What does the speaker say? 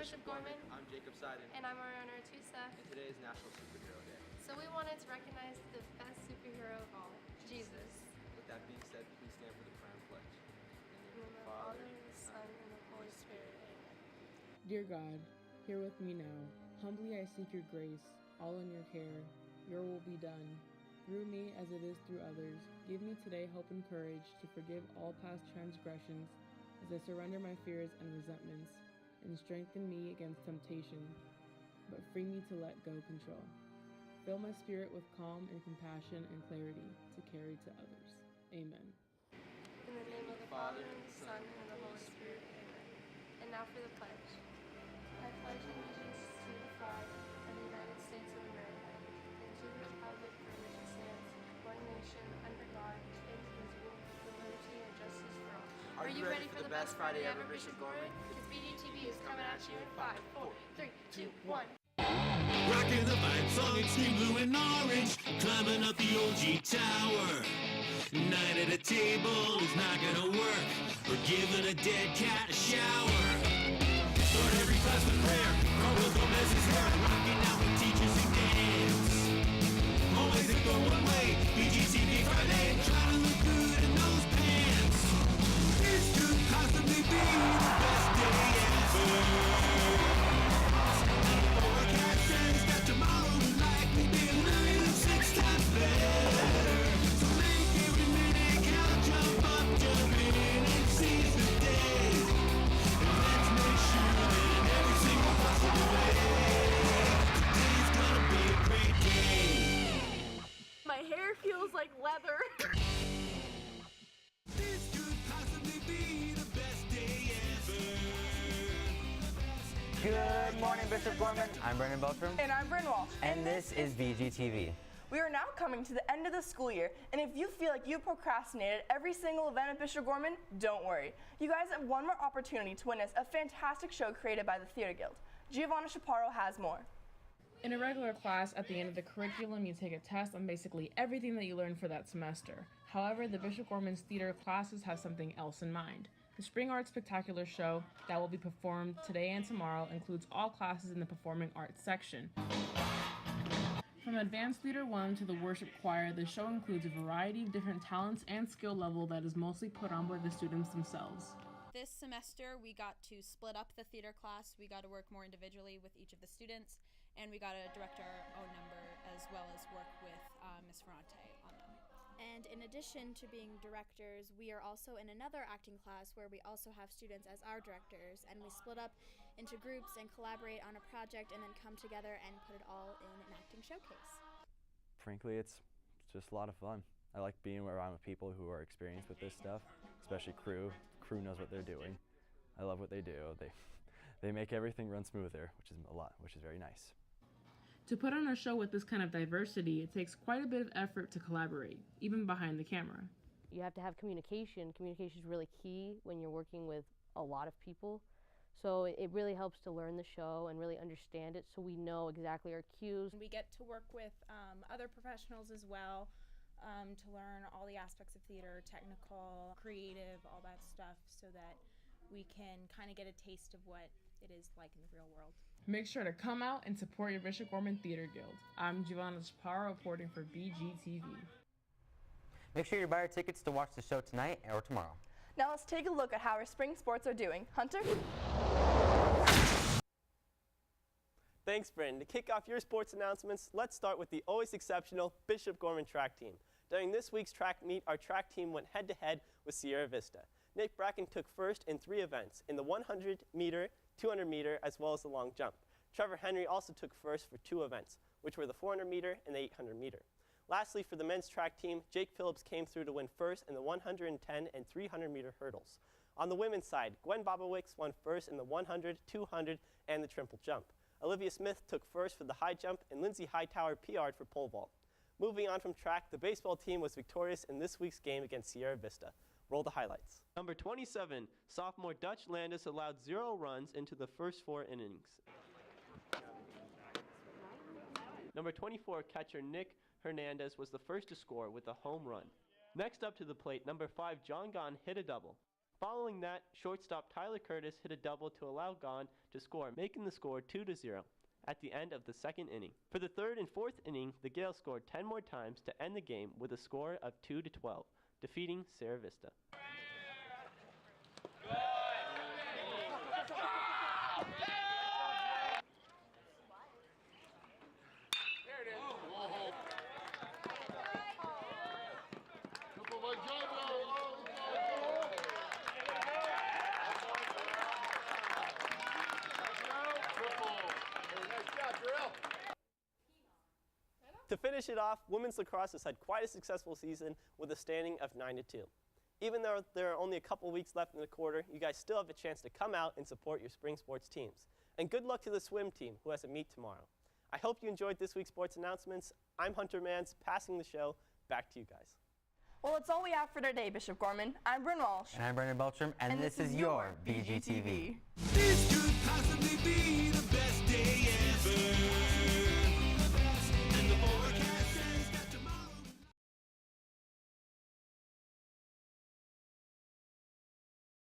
Bishop Gorman. I'm Jacob Seiden. And I'm Ariana Artusa. And today is National Superhero Day. So we wanted to recognize the best superhero of all, Jesus. With that being said, please stand for the prayer and pledge. In the name of the Father, the Son, and the Holy Spirit. Amen. Dear God, hear with me now. Humbly I seek your grace, all in your care. Your will be done. Through me as it is through others. Give me today hope and courage to forgive all past transgressions as I surrender my fears and resentments, and strengthen me against temptation, but free me to let go control. Fill my spirit with calm and compassion and clarity to carry to others. Amen. In the name of the Father, and the Son, and the Holy Spirit. Amen. And now for the pledge. I pledge allegiance to the flag of the United States of America, and to the republic for which it stands, one nation, under God, indivisible, with liberty and justice for all. Are you ready for the best Friday ever, Bishop Gorman? Because BGTV is coming at you in 5, 4, 3, 2, 1. Rocking the fight song in steam blue and orange, climbing up the OG tower. Night at a table is not gonna work. We're giving a dead cat a shower. Start every class with prayer. Carlos Gomez's hair, rocking out with teachers and dance. Always it go one way. BGTV Friday, trying to look good in those pants. This could possibly be the best day ever. Forecast says that tomorrow will likely be 1,000,006 times better. So make every minute count, jump up, jump in, and seize the day. And let's make sure that in every single possible way, today's gonna be a great day. My hair feels like leather. This could possibly be the best day ever. Good morning, Bishop Gorman. I'm Brendan Beltram. And I'm Bryn Wall. And this is BGTV. We are now coming to the end of the school year, and if you feel like you procrastinated every single event at Bishop Gorman, don't worry. You guys have one more opportunity to witness a fantastic show created by the Theater Guild. Giovanna Chaparro has more. In a regular class, at the end of the curriculum, you take a test on basically everything that you learned for that semester. However, the Bishop Gorman's theater classes have something else in mind. The Spring Arts Spectacular show that will be performed today and tomorrow includes all classes in the Performing Arts section. From Advanced Theater 1 to the Worship Choir, the show includes a variety of different talents and skill level that is mostly put on by the students themselves. This semester, we got to split up the theater class. We got to work more individually with each of the students, and we got to direct our own number as well as work with Ms. Ferrante on them. And in addition to being directors, we are also in another acting class where we also have students as our directors, and we split up into groups and collaborate on a project and then come together and put it all in an acting showcase. Frankly, it's just a lot of fun. I like being around with people who are experienced with this stuff, especially crew. The crew knows what they're doing. I love what they do. They make everything run smoother, which is very nice. To put on a show with this kind of diversity, it takes quite a bit of effort to collaborate, even behind the camera. You have to have communication. Communication is really key when you're working with a lot of people. So it really helps to learn the show and really understand it so we know exactly our cues. We get to work with other professionals as well to learn all the aspects of theater, technical, creative, all that stuff, so that we can kind of get a taste of what it is like in the real world. Make sure to come out and support your Bishop Gorman Theater Guild. I'm Giovanna Chaparro reporting for BGTV. Make sure you buy your tickets to watch the show tonight or tomorrow. Now let's take a look at how our spring sports are doing. Hunter? Thanks, Bryn. To kick off your sports announcements, let's start with the always exceptional Bishop Gorman track team. During this week's track meet, our track team went head-to-head with Sierra Vista. Nick Bracken took first in 3 events, in the 100-meter, 200-meter, as well as the long jump. Trevor Henry also took first for 2 events, which were the 400-meter and the 800-meter. Lastly, for the men's track team, Jake Phillips came through to win first in the 110 and 300-meter hurdles. On the women's side, Gwen Bobowicz won first in the 100, 200, and the triple jump. Olivia Smith took first for the high jump, and Lindsay Hightower PR'd for pole vault. Moving on from track, the baseball team was victorious in this week's game against Sierra Vista. Roll the highlights. Number 27, sophomore Dutch Landis allowed 0 runs into the first 4 innings. Number 24, catcher Nick Hernandez was the first to score with a home run. Next up to the plate, number 5, John Gahn hit a double. Following that, shortstop Tyler Curtis hit a double to allow Gone to score, making the score 2-0 at the end of the second inning. For the third and fourth inning, the Gales scored 10 more times to end the game with a score of 2-12, defeating Sierra Vista. To finish it off, women's lacrosse has had quite a successful season with a standing of 9-2. Even though there are only a couple weeks left in the quarter, you guys still have a chance to come out and support your spring sports teams. And good luck to the swim team, who has a meet tomorrow. I hope you enjoyed this week's sports announcements. I'm Hunter Mans, passing the show back to you guys. Well, that's all we have for today, Bishop Gorman. I'm Bryn Walsh. And I'm Brendan Beltram, and this is your BGTV. This could possibly be the best day